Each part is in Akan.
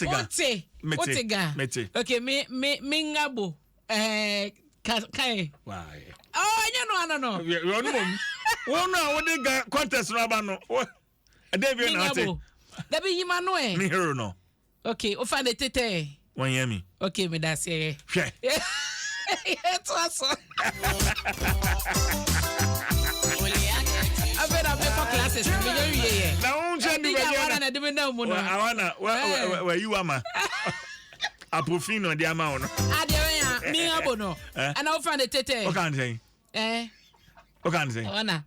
Mete. Okay, me ngabo. Kai. Why? Oh, no. One no, what they contest no about no. David na te. Da be yima no e. Me hero no. Okay, o fa de tete. One hear me. Okay, me da say. Hwe. Dwaso. I better make for classes. Me go here. Na unje ni be ya. Na de me na mu no. I wanna where you ama. Aprofino di ama ono. Ade ya mi abo no. Ana o fa de tete. O kan say. O kan say. Ona.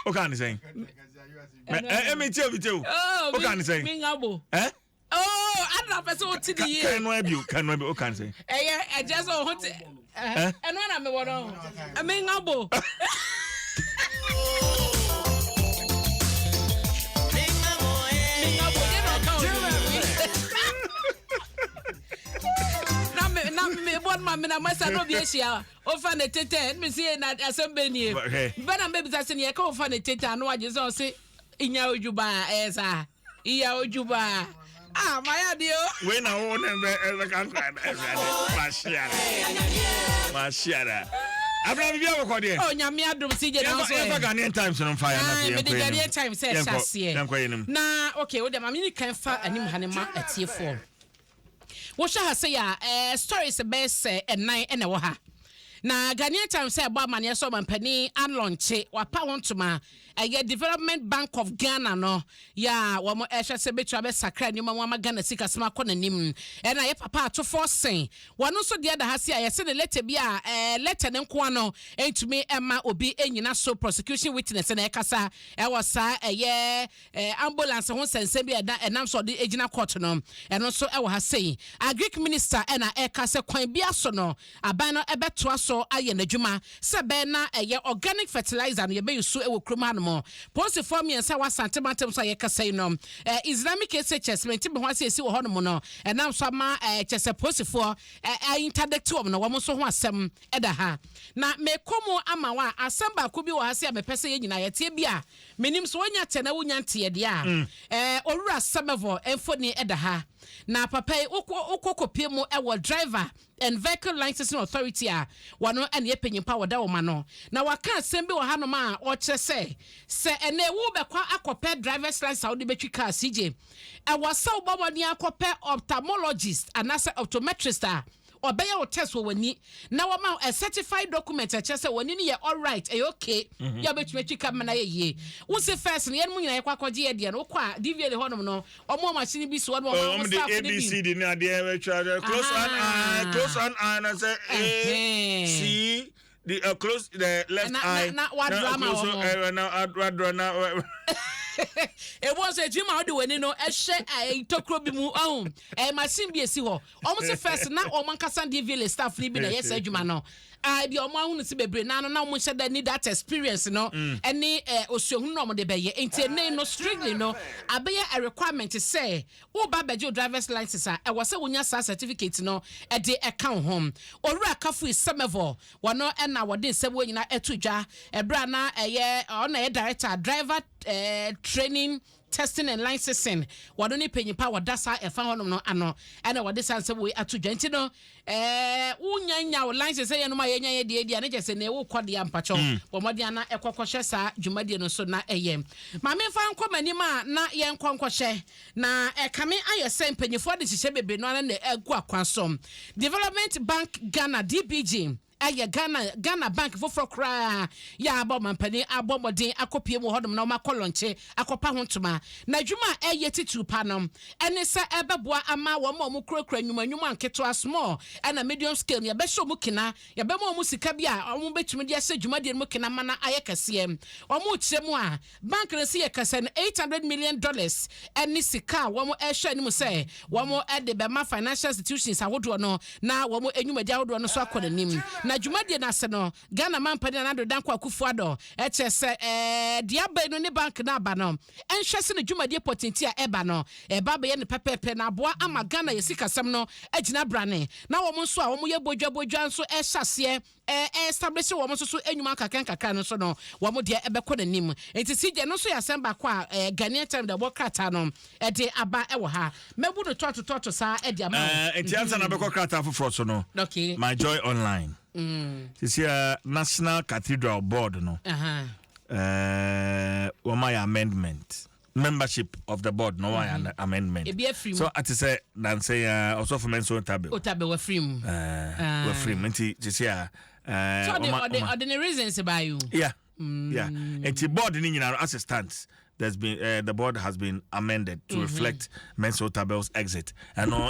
O kan say. Me tell. O kan say. Mi ngabo. Oh, I don't know what to do. Can we be? O kan say. I just want to. And when I'm one, I mean ngabo. One man, I must not be here. Oh, fan the tete, me see that assembly. But I'm maybe that's in your call fan the tete. I know I just say in your juba as a Iya Juba. My idea. When I own and Mashara. Abraham, you have a cordial. Oh, Yamia Adom CJ. Never Ghanaian times on fire. Ghanaian times says, now, okay, what the mammy can find a new Hanema at T4. What shall I say? Stories the best and 9 and a waha. Na Ghanaian Times say about money so man penny and launch wa pa want to ma Development Bank of Ghana no ya wa mo ehwe se betu abe sakra nyuma wa Ghana sika sema kɔ nanim na ye papa to forcing wano so de da ha se ya se the letter bi a letter ne nko ano entumi ema obi enyina so prosecution witness na ekasa was sa ambulance ho sense bi da enam so de egina court no eno so e ha sei Agric minister na ekasa kwan bi aso no aban no ebeto so aye n'adwuma se be na organic fertilizer no ye be yusu e wo kroma no mo post form yen sa wasante mantem so ye kasai no Islamic SHS menti be ho asesi wo hono mo no enam so ma chese post for interdict wo no wo so ho asem eda ha na me komo ama wa asem ba ko bi wo hase a me pese ye nyina ye tie bi a menim so wonya te na wonya nte de a owura semevo enfoni eda ha na papa okokopie mu ewo driver and vehicle licensing authority a wano ene yepenyimpa woda wo ma no na waka asem bi wo ha no ma o kire se ene wo bekwa akopɛ driver's license wo de betwi car CJ e wasa wo boboni akopɛ ophthalmologist anase optometrist obey your test woni na wo ma a certified document a chese woni ni ye all right okay ya betwetwi kam na ye wo se first ne mu nyina yakwakoje ye de no kwa DVA le honom no omo machine bi so wo mo staff ni ABCD na de close on eye na say A C the close the left eye na what drama na it was a dream out the winning no a tokro bi mu machine bi esi ho almost first na o man kasa DVA staff ni bi na yes adwuma no bi o man hu si bebre na no na mo hye da need that experience no any osuohu no mo de be ye enti no strictly no abeye a requirement say wo ba beje driver's license e was say wonya sa certificate no e de account home owura kafu semevo wono na wode se wo nyina etudwa ebra na na director driver training testing and licensing wadoni penyipa wadasa efa honom no ano ana wadesa nse we atudwanti no unyanya license ye no ma yenya ye de na jese na wo kwode ampacho bomodi ana ekokwohye sa dwumade no so na eye ma me fa nkomanima na ye nkonkwohye na ekame ayese penyifo de hihye bebe no na egu akwansom Development Bank Ghana DBG aya Ghana Bank for kra ya abomampani abomodin akopie mu hodom na ma kolonche akopa hontoma na dwuma eye titu panom ene se ebeboa ama wo ma mu kurakura nwuma nketo small na medium scale ne be show mu kina ya be ma mu sika bia omu betumi de ase dwuma de mu kina mana aye kase omu kyeremu a bank ne se ye kase $800 million ene sika wo mu ehwe ni mu se wo mu de be ma financial institutions ahodo no na wo mu enwumadi ahodo no so akonanim na na dwumade na se no Ghana mampani na do danko akufuado eche se diabe no ne bank na aba no enhwe se ne dwumade potenti a eba no eba be ye ne pepepe na aboa ama Ghana yesikasem no agina brane na wo nso a wo ye bodwa nso ehase establish wo nso so enwuma kakra no so no wo de ebekọ nanim enti sije no so ya semba kwa Ghanaian time da bokrata no de aba ewo ha mebu no toto sa e de ama enti ansa na bekọ krata foforo so no okay my joy online this year National Cathedral Board no my amendment membership of the board no an amendment so at say dan say also for menso tabe we free we free enti this year so the reasons about you yeah enti board ni nyina as it stands there's been the board has been amended to reflect Menso Tabel's exit and no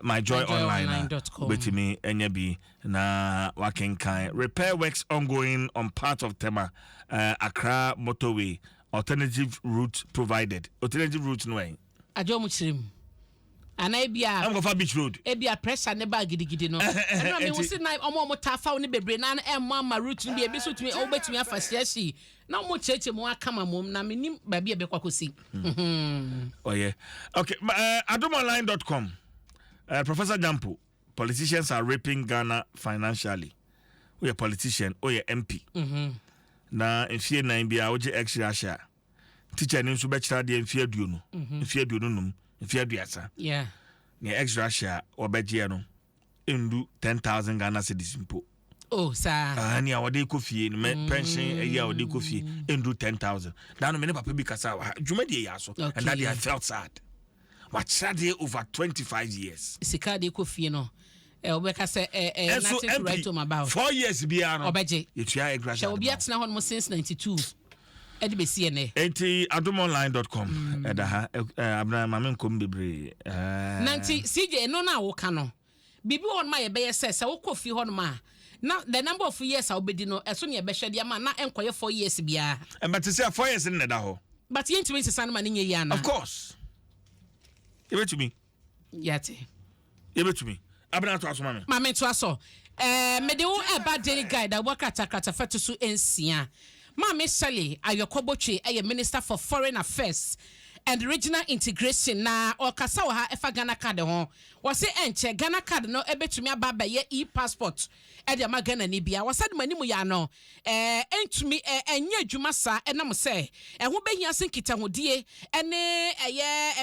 my joy online with me enyebi na working kind repair works ongoing on part of Tema Accra motorway alternative route provided alternative route no way ajomu chirim ana bia I'm go for beach road e bia pressure ne ba gidigidi no and I mean we see na omo tafa ne bebre na emma route no bia bi so tumi obetumi afasiashi na omo cheche mo akama mom na menim ba bia be kwakosi oh yeah okay adomonline.com Professor Jampo, politicians are raping Ghana financially. We a politician or MP na enfie nan bia oje extra share teacher ni nso be kira de enfie duo no enfie duo no num enfie duasa yeah ne extra share obeje no endu 10,000 Ghana cedis mpo oh sa ni awode kofie no pension eya awode kofie endu 10,000 da no me ne papa bi kasa dwumade ya so and that I felt sad what sad over 25 years sika de kofie no obeka say nothing right to about 4 years bia no obeje yetua extra shall be atna hon mo since 92 edi be see ne enti adomonline.com edaha abna mame nkom bebre nanti CJ no na wo ka no bibi won ma ye be say wo kofi hon ma na the number of years obedi no eso ne be hwede ma na enkoye 4 years bia but say 4 years ne da ho but you ntimi sesa no ma ne nye ya na of course give it to me yate give it to me abna to aso mame to aso me de wo eba daily guide da wakata fetu su ensia mame Sally Ayokobotwe Minister for Foreign Affairs and Regional Integration na okasa wo ha efa Ghana card ho wo se enche Ghana card no ebetumi aba ye e-passport e de ma Ghana ni bia wo se de manimu ya no entumi enye adwuma sa enam se ho behia senkita hodie ene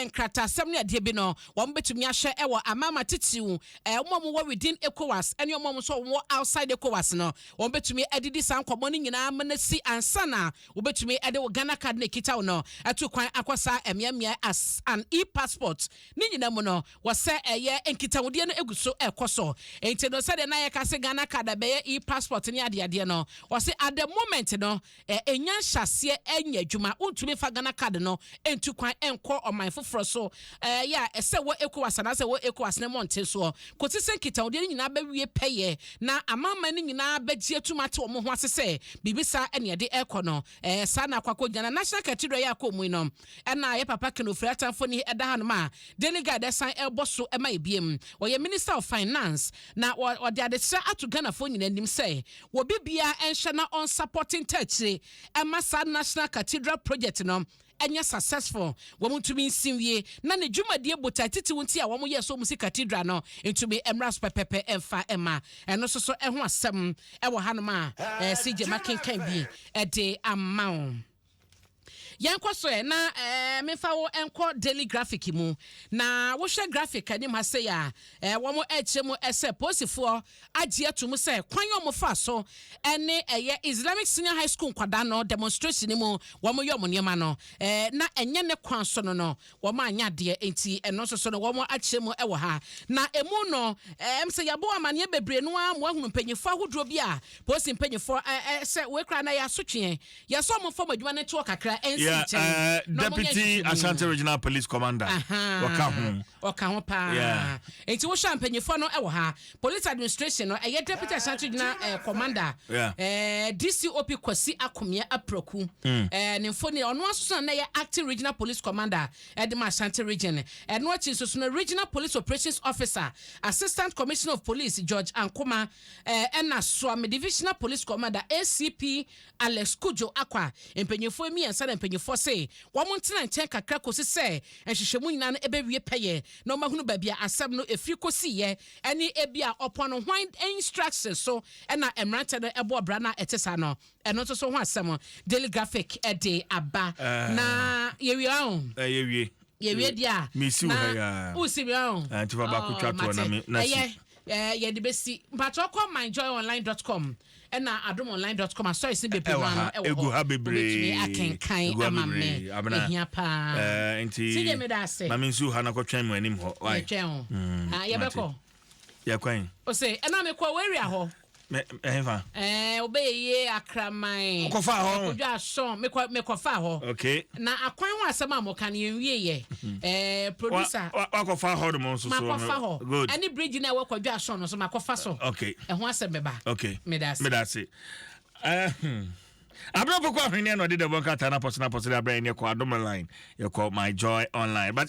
enkrata asem ne ade bi no wo betumi ahye wo amama titiwu wo within ECOWAS ene wo so wo outside ECOWAS no wo betumi adidi san komo ni nyina manasi ansana wo betumi ade wo Ghana card ne kita wo no atu kwan akwasa emiamia as an e-passport ni nyina mu no wo se enkitawodie no eguso ekoso enti no se de na ye ka se Ghana card be e-passport ni ade no wo se at the moment no enya hyase enya adwuma untumi fa Ghana card no entu kwan enko oman foforo so ya ese wo ECOWAS na se wo ECOWAS ne monte so ko ti se nkitawodie ni nyina ba wie peye na amama ni nyina ba gie tumate wo ho asese bibisa ene de ekono sa na kwakọ Ghana National Cathedral ya komu no na ye papa keno frata fo ni eda ha no ma delegate san elboso ema ebiem wo ye Minister of Finance na wo de adesra atu Ghana fo nyina nim say wo bibia enhwe na on supporting church ema sa National Cathedral project no enya successful wo mutumi nsinwie na ne dwumadie bota titi wonti a wo mo ye so mu cathedral no entumi emras pepepe emfa ema eno so ho asem e wo ha no ma CJ makenkan bi e de amount yankwa so na mefa wo enko daily graphic mu na wo hwe graphic ani ma say ya wo mo eche mu ese posifo agye atum say kwan yo mo fa so ene Islamic Senior High School kwada no demonstration mu wo mo yo mo niema no na enye ne kwan so no wo ma anya de enti eno so no wo mo ache mu e wo ha na emu no say yabo amane bebre no a mo ahunu panyefo ahodro bi a posi panyefo se we kra na ya sotwe ya so mo fo madwuma ne to kakra Yeah, Deputy Ashanti Regional Police Commander. Oka ho pa. Enti wo hwa mpanyefo no e wo ha. Police administration no Deputy Ashanti Regional Commander. DCOP Kwasi Akomia Aproku. Ne mfoni ono asoso na ye acting Regional Police Commander Edema Ashanti Region. No chi so no Regional Police Operations Officer, Assistant Commissioner of Police George Ankoma, na Swami Divisional Police Commander ACP Alex Kujo Akwa. Mpanyefo mi ansa na mpanyefo say wo montina nchen kakra kosi say enhwehwemu nyina no ebewie peye na omahunu babia asem no efiri kosi ye eni ebia upon hwan instructions so na emrante no ebo bra na etesa no eno to so ho asem daily graphic de aba na yewie on yewie dia misi wo ya usibi on antifa ba kutwa to na ye de besi mpacho call myjoyonline.com na adomonline.com aso isi bebre no egu ha bebre akenkan amame ehia pa enti sije me da se mami nsu ha na kotwen mu anim ho why ye beko ye kwan o say na me kwa area ho ehfa obeye akraman kofa ho odwa so me kofa ho okay na akwan ho asema mo kan ye wie producer kofa ho do mo so so good any bridge na we kwadwa so no so makofa so okay ho asema ba okay me da se Abro poko ahwene no de bonka ta na post na abra ne ko Adom line ye call my joy online but